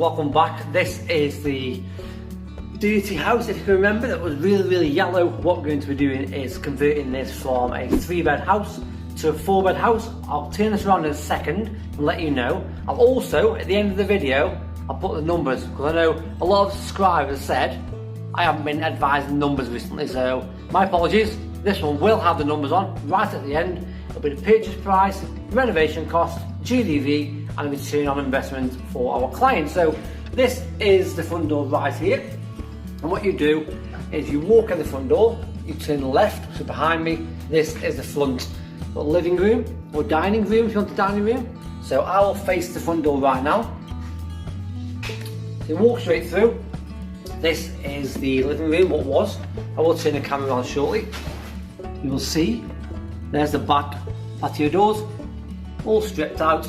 welcome back. This is the dirty house, if you can remember, that was really yellow. What we're going to be doing is converting this from a 3-bed house to a 4-bed house. I'll turn this around in a second and let you know. I'll also, at the end of the video, I'll put the numbers, because I know a lot of subscribers said I haven't been advising numbers recently, so my apologies. This one will have the numbers on right at the end. It'll be the purchase price, renovation cost, GDV, and a return on investment for our client. So this is the front door right here. And what you do is you walk in the front door, you turn left, so behind me, this is the front living room or dining room if you want the dining room. So I will face the front door right now. So you walk straight through. This is the living room, what was. I will turn the camera on shortly. You will see, there's the back patio doors, all stripped out.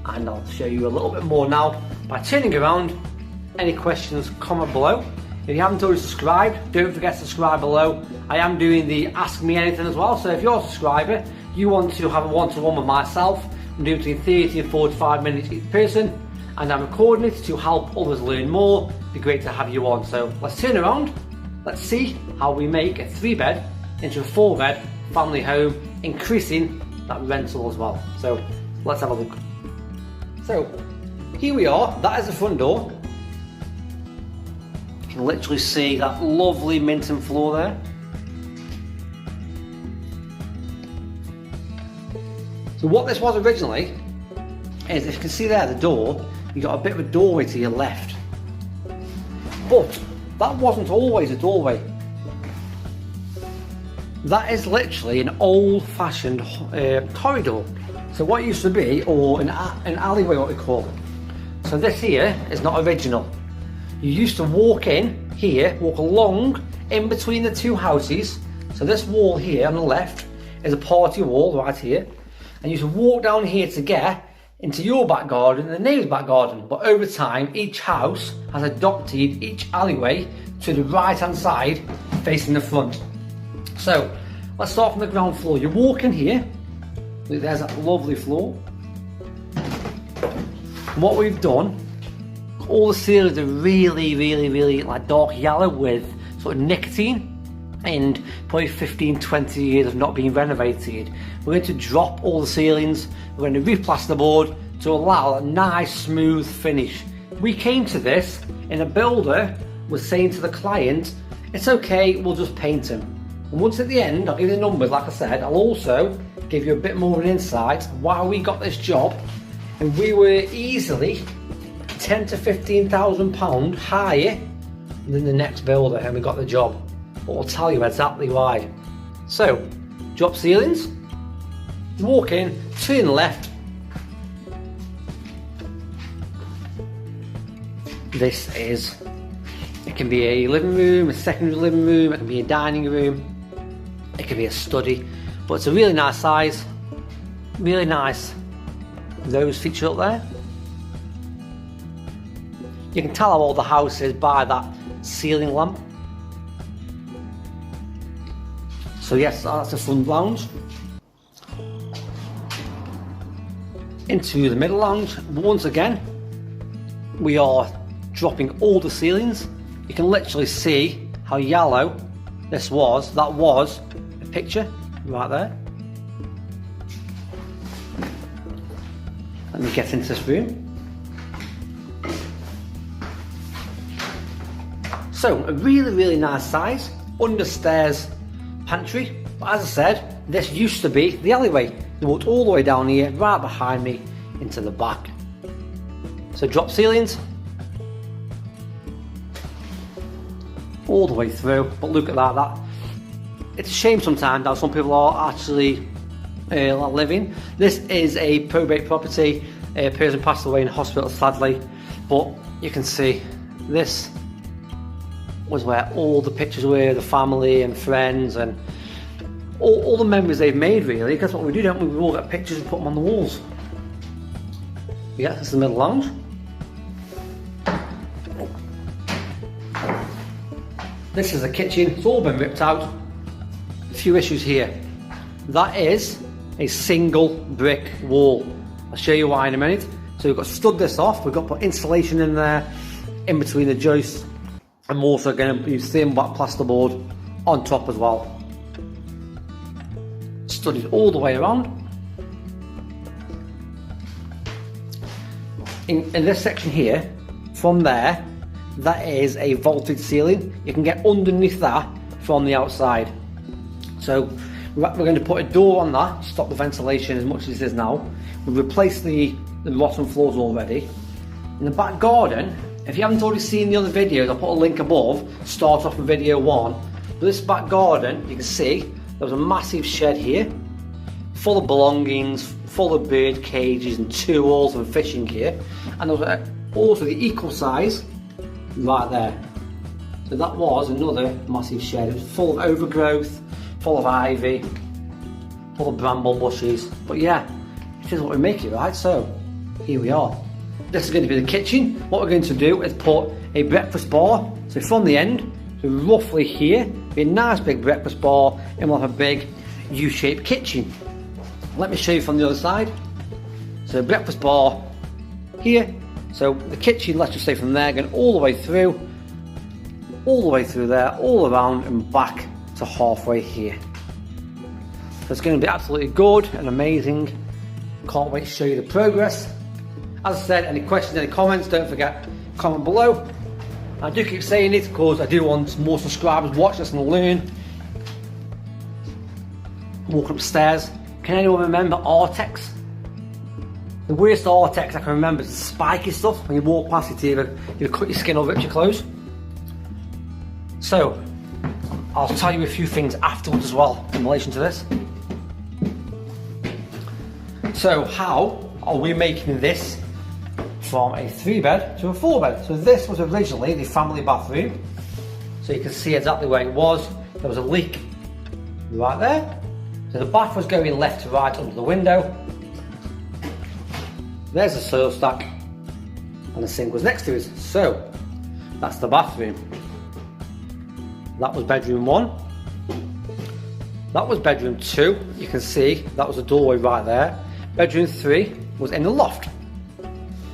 And I'll show you a little bit more now by turning around. Any questions, comment below. If you haven't already subscribed, don't forget to subscribe below. I am doing the Ask Me Anything as well, so if you're a subscriber, you want to have a one-to-one with myself, I'm doing between 30 and 45 minutes each person, and I'm recording it to help others learn more. It'd be great to have you on. So let's turn around, let's see how we make a 3-bed into a 4-bed family home, increasing that rental as well. So let's have a look. So here we are, that is the front door. You can literally see that lovely Minton floor there. So what this was originally is, if you can see there the door, you got a bit of a doorway to your left. But that wasn't always a doorway. That is literally an old-fashioned corridor. So what used to be, or an alleyway, what we call it. So this here is not original. You used to walk in here, walk along in between the two houses. So this wall here on the left is a party wall right here. And you used to walk down here to get into your back garden and the neighbour's back garden. But over time, each house has adopted each alleyway to the right hand side facing the front. So let's start from the ground floor. You walk in here, look, there's that lovely floor. And what we've done, all the ceilings are really like dark yellow with sort of nicotine and probably 15-20 years of not being renovated. We're going to drop all the ceilings, we're going to replaster the board to allow a nice smooth finish. We came to this and a builder was saying to the client, it's okay, we'll just paint them. And once at the end, I'll give you the numbers, like I said. I'll also give you a bit more of an insight why we got this job. And we were easily 10 to 15,000 pounds higher than the next builder, and we got the job. But I'll tell you exactly why. So, drop ceilings, walk in, turn left. This is, it can be a living room, a secondary living room, it can be a dining room, it can be a study, but it's a really nice size, really nice. Those feature up there. You can tell how old the house is by that ceiling lamp. So yes, that's the front lounge. Into the middle lounge. Once again, we are dropping all the ceilings. You can literally see how yellow this was. That was a picture right there. Let me get into this room. So a really nice size, understairs pantry. But as I said, this used to be the alleyway. You walked all the way down here, right behind me, into the back. So drop ceilings all the way through. But look at that. It's a shame sometimes how some people are actually living. This is a probate property. A person passed away in hospital, sadly. But you can see this was where all the pictures were, the family and friends and all the memories they've made, really. Because what we do, don't we? We all get pictures and put them on the walls. Yeah, this is the middle lounge. This is the kitchen. It's all been ripped out. A few issues here. That is a single brick wall. I'll show you why in a minute. So we've got stud this off, we've got to put insulation in there, in between the joists. I'm also going to use thin black plasterboard on top as well. Studded all the way around. In this section here, from there, that is a vaulted ceiling. You can get underneath that from the outside. So we're going to put a door on that to stop the ventilation as much as it is now. We've replaced the rotten floors already. In the back garden, if you haven't already seen the other videos, I'll put a link above, start off with video 1. But this back garden, you can see, there was a massive shed here, full of belongings, full of bird cages and tools and fishing gear. And there was also the equal size right there. So that was another massive shed. It was full of overgrowth, full of ivy, full of bramble bushes. But yeah, it is what we make it, right? So here we are. This is going to be the kitchen. What we're going to do is put a breakfast bar. So from the end, so roughly here, be a nice big breakfast bar, and we'll have a big U-shaped kitchen. Let me show you from the other side. So breakfast bar here. So the kitchen, let's just say from there, going all the way through there, all around and back to halfway here. So it's going to be absolutely good and amazing. Can't wait to show you the progress. As I said, any questions, any comments, don't forget, comment below. I do keep saying it because I do want more subscribers watch this and learn. Walk upstairs. Can anyone remember Artex? The worst Artex I can remember is the spiky stuff. When you walk past it, you cut your skin or rip your clothes. So, I'll tell you a few things afterwards as well in relation to this. So, how are we making this from a 3-bed to a 4-bed? So this was originally the family bathroom. So you can see exactly where it was. There was a leak right there. So the bath was going left to right under the window. There's the soil stack and the sink was next to it. So that's the bathroom. That was bedroom 1. That was bedroom 2. You can see that was a doorway right there. Bedroom 3 was in the loft.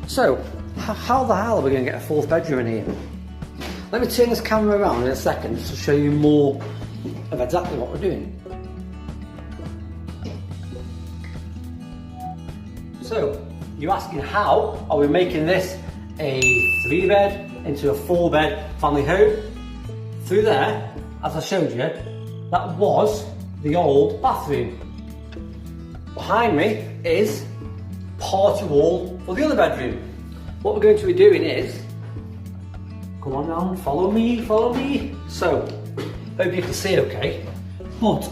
So how the hell are we going to get a 4th bedroom in here? Let me turn this camera around in a second to show you more of exactly what we're doing. So you're asking, how are we making this a 3-bed into a 4-bed family home? Through there, as I showed you, that was the old bathroom. Behind me is party wall for the other bedroom. What we're going to be doing is, come on round, follow me, follow me. So, hope you can see okay. But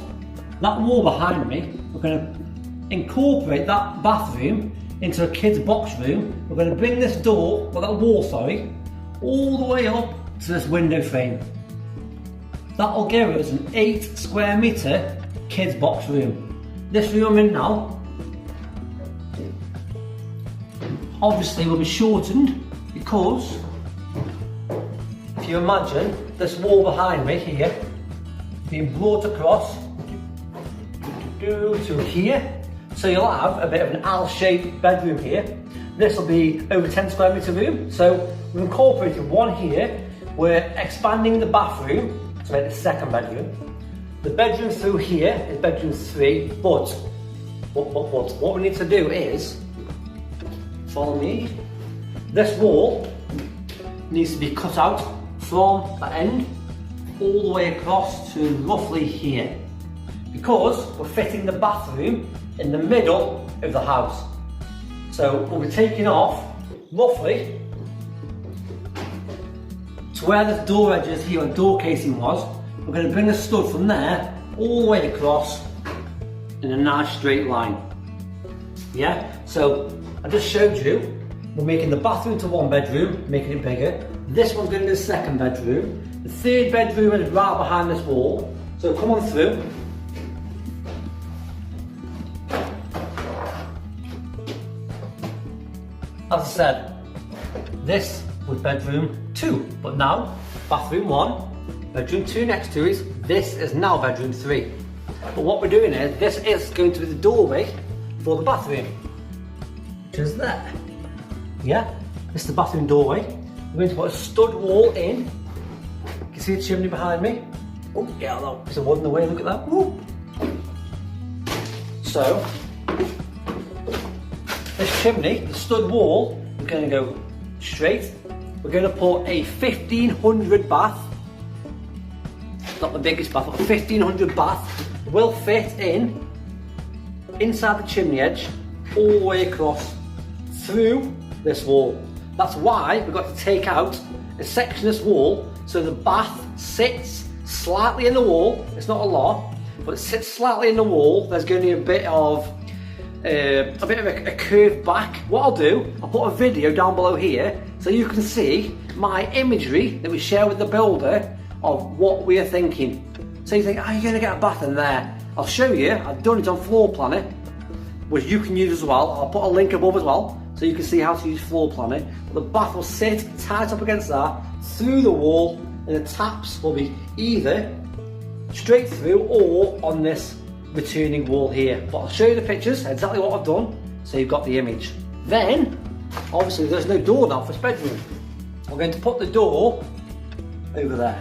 that wall behind me, we're going to incorporate that bathroom into a kid's box room. We're going to bring this door, well, that wall, sorry, all the way up to this window frame. That'll give us an 8 square metre kids box room. This room I'm in now, obviously will be shortened because if you imagine this wall behind me here being brought across to here, so you'll have a bit of an L-shaped bedroom here. This will be over 10 square metre room, so we've incorporated one here. We're expanding the bathroom to make the 2nd bedroom. The bedroom through here is bedroom 3, but what we need to do is, follow me, this wall needs to be cut out from the end all the way across to roughly here, because we're fitting the bathroom in the middle of the house. So we'll be taking off roughly to where the door edges here and door casing was. We're going to bring the stud from there all the way across in a nice straight line. Yeah, so I just showed you, we're making the bathroom to 1 bedroom, making it bigger. This one's going to be the 2nd bedroom. The 3rd bedroom is right behind this wall. So come on through. As I said, this was bedroom 2, but now bathroom 1. Bedroom 2 next to it, this is now bedroom 3. But what we're doing is, this is going to be the doorway for the bathroom, which is there. Yeah, this is the bathroom doorway. We're going to put a stud wall in. You can see the chimney behind me. Oh, yeah, there's a wood in the way, look at that. Woo. So, this chimney, the stud wall, is going to go straight. We're going to put a 1500 bath. Not the biggest bath, but a 1500 bath will fit in inside the chimney edge all the way across through this wall. That's why we've got to take out a section of this wall so the bath sits slightly in the wall. It's not a lot, but it sits slightly in the wall. There's going to be a bit of a curve back. What I'll do, I'll put a video down below here so you can see my imagery that we share with the builder of what we are thinking. So you think, are you going to get a bath in there? I'll show you. I've done it on Floor Planner, which you can use as well. I'll put a link above as well so you can see how to use Floor Planner. But the bath will sit tight up against that through the wall, and the taps will be either straight through or on this returning wall here. But I'll show you the pictures, exactly what I've done, so you've got the image. Then, obviously there's no door now for this bedroom. We're going to put the door over there.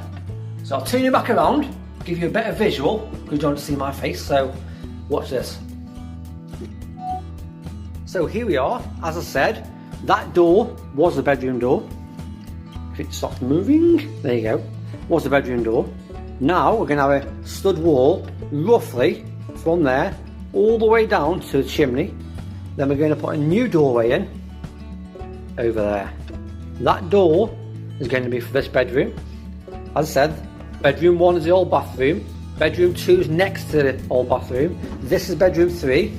So I'll turn you back around, give you a better visual, because you don't see my face, so watch this. So here we are, as I said, that door was the bedroom door. If it stops moving, there you go, was the bedroom door. Now we're going to have a stud wall, roughly from there, all the way down to the chimney. Then we're going to put a new doorway in, over there. That door is going to be for this bedroom. As I said, bedroom 1 is the old bathroom, bedroom 2 is next to the old bathroom, this is bedroom 3,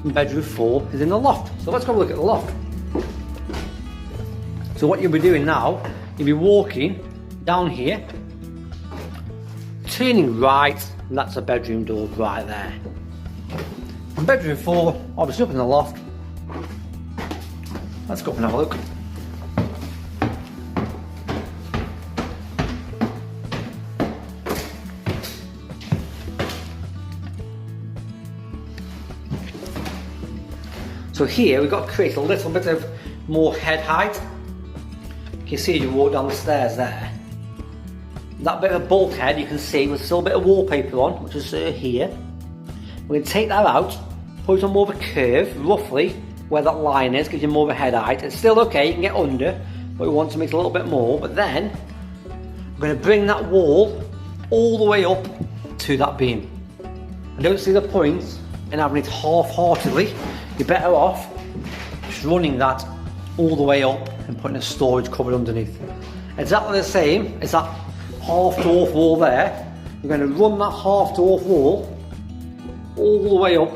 and bedroom 4 is in the loft. So let's go look at the loft. So what you'll be doing now, you'll be walking down here, turning right, and that's a bedroom door right there. And bedroom 4, obviously up in the loft. Let's go up and have a look. So here we've got to create a little bit of more head height. You can see as you walk down the stairs there. That bit of a bulkhead you can see with still a bit of wallpaper on, which is here. We're going to take that out, put it on more of a curve, roughly where that line is, gives you more of a head height. It's still okay, you can get under, but we want to make it a little bit more. But then, we're going to bring that wall all the way up to that beam. I don't see the point in having it half-heartedly. You're better off just running that all the way up and putting a storage cupboard underneath. Exactly the same as that half-dwarf wall there. We're going to run that half-dwarf wall all the way up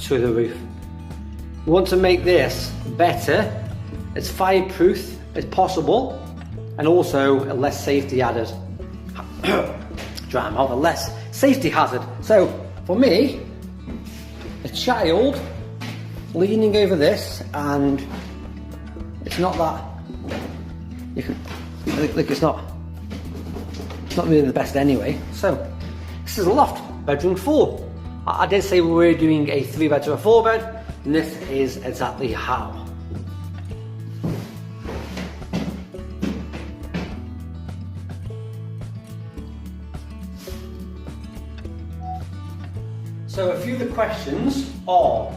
to the roof. We want to make this better, as fireproof as possible, and also a less safety added. Dry mouth, a less safety hazard. So for me, a child leaning over this, and it's not that. You can look. It's not really the best anyway. So this is a loft, bedroom 4. I did say we were doing a 3-bed to a 4-bed, and this is exactly how. So a few of the questions are,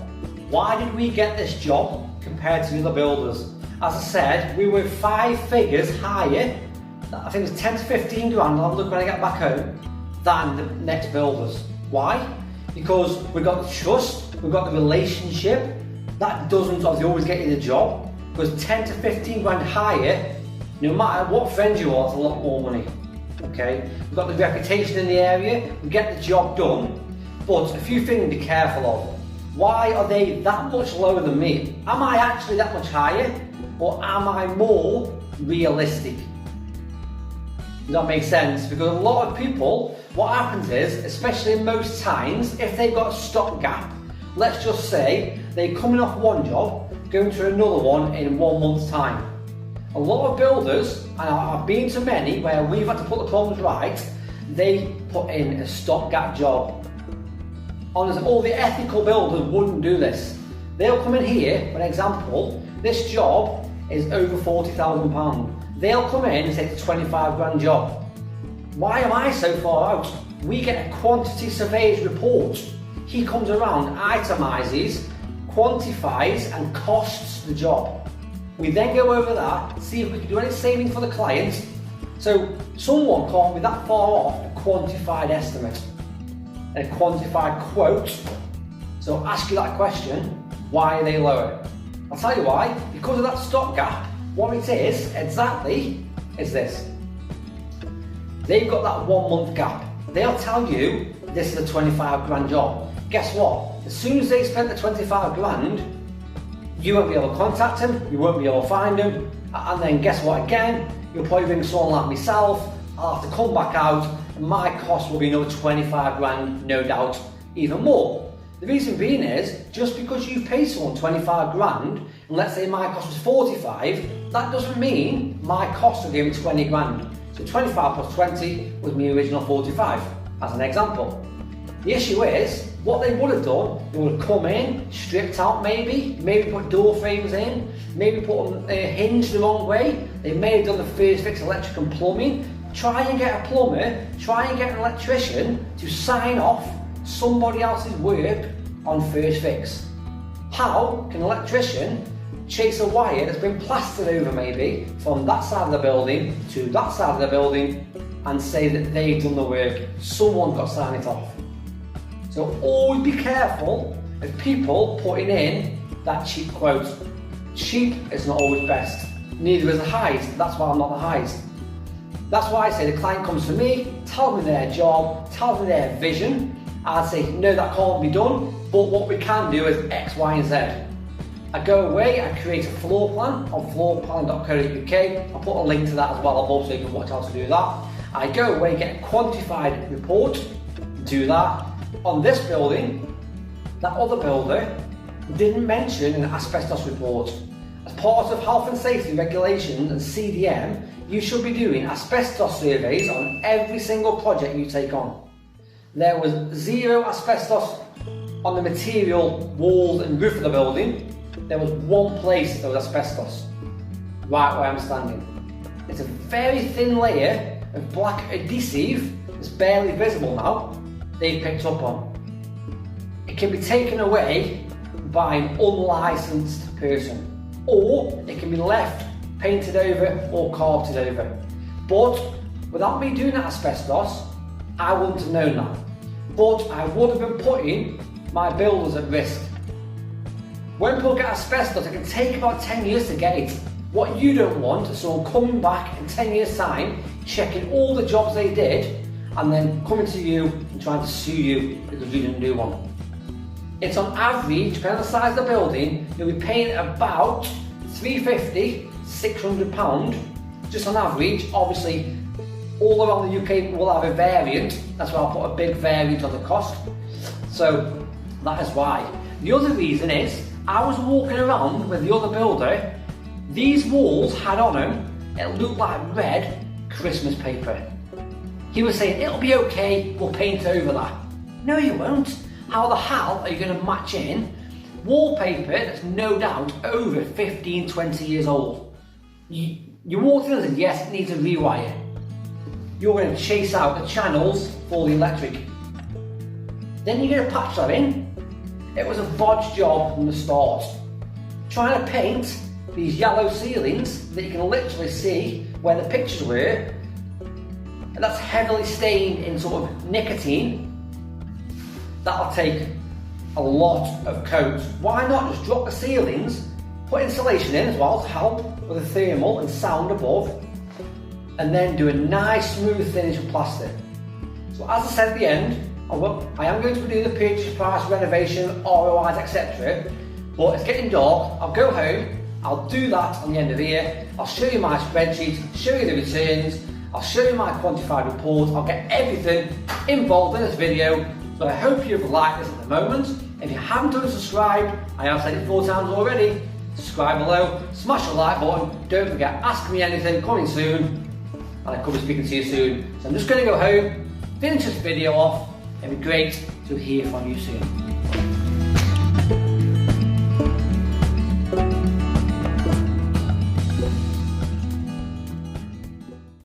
why did we get this job compared to the other builders? As I said, we were 5 figures higher, I think it was 10 to 15 grand, I'll look when I get back home, than the next builders. Why? Because we've got the trust, we've got the relationship. That doesn't obviously always get you the job, because 10 to 15 grand higher, no matter what friend you are, it's a lot more money. Okay? We've got the reputation in the area, we get the job done, but a few things to be careful of. Why are they that much lower than me? Am I actually that much higher, or am I more realistic? Does that make sense? Because a lot of people, what happens is, especially most times, if they've got a stock gap, let's just say they're coming off one job, going to another one in 1 month's time. A lot of builders, and I've been to many where we've had to put the problems right, they put in a stopgap job. Honestly, all the ethical builders wouldn't do this. They'll come in here, for example, this job is over £40,000. They'll come in and say it's a 25 grand job. Why am I so far out? We get a quantity surveyor's report. He comes around, itemises, quantifies and costs the job. We then go over that, see if we can do any saving for the client. So someone can't be that far off a quantified estimate, a quantified quote. So ask you that question, why are they lower? I'll tell you why, because of that stopgap. What it is, exactly, is this. They've got that 1 month gap. They'll tell you this is a 25 grand job. Guess what? As soon as they spent the 25 grand, you won't be able to contact them, you won't be able to find them, and then guess what again? You'll probably ring someone like myself, I'll have to come back out, and my cost will be another 25 grand, no doubt, even more. The reason being is, just because you pay someone 25 grand, and let's say my cost was 45, that doesn't mean my cost will give me 20 grand. So 25 plus 20 was my original 45, as an example. The issue is, what they would have done, they would have come in, stripped out maybe put door frames in, maybe put them hinged the wrong way, they may have done the first fix electric and plumbing. Try and get a plumber, try and get an electrician to sign off somebody else's work on first fix. How can an electrician chase a wire that's been plastered over maybe from that side of the building to that side of the building and say that they've done the work? Someone got to sign it off. So always be careful of people putting in that cheap quote. Cheap is not always best. Neither is the highest. That's why I'm not the highest. That's why I say the client comes to me, tells me their job, tells me their vision. I'd say, no, that can't be done, but what we can do is X, Y, and Z. I go away, I create a floor plan on floorplan.co.uk. I'll put a link to that as well above so you can watch how to do that. I go away, get a quantified report, do that. On this building, that other builder didn't mention an asbestos report. As part of health and safety regulations and CDM, you should be doing asbestos surveys on every single project you take on. There was zero asbestos on the material, walls and roof of the building. There was one place that was asbestos, right where I'm standing. It's a very thin layer of black adhesive that's barely visible now, they picked up on. It can be taken away by an unlicensed person, or it can be left painted over or carpeted over. But without me doing that asbestos, I wouldn't have known that. But I would have been putting my builders at risk. When people get asbestos, it can take about 10 years to get it. What you don't want is someone coming back in 10 years' time, checking all the jobs they did, and then coming to you and trying to sue you because you didn't do one. It's on average, depending on the size of the building, you'll be paying about £350, £600, just on average. Obviously, all around the UK will have a variant. That's why I'll put a big variant on the cost. So that is why. The other reason is, I was walking around with the other builder, these walls had on them, it looked like red Christmas paper. He was saying, it'll be okay, we'll paint over that. No you won't. How the hell are you going to match in wallpaper that's no doubt over 15, 20 years old? You walked in and said, yes, it needs a rewire. You're going to chase out the channels for the electric. Then you're going to patch that in. It was a bodge job from the start. Trying to paint these yellow ceilings that you can literally see where the pictures were, and that's heavily stained in sort of nicotine. That'll take a lot of coat. Why not just drop the ceilings, put insulation in as well to help with the thermal and sound above, and then do a nice smooth finish of plaster. So as I said at the end, I am going to do the purchase price, renovation, ROIs, etc. But it's getting dark, I'll go home, I'll do that on the end of the year. I'll show you my spreadsheet, show you the returns, I'll show you my quantified report, I'll get everything involved in this video. So I hope you've liked this at the moment. If you haven't done subscribe, I have said it 4 times already, subscribe below, smash the like button, don't forget, ask me anything, coming soon, and I could be speaking to you soon. So I'm just going to go home, finish this video off. It'd be great to hear from you soon.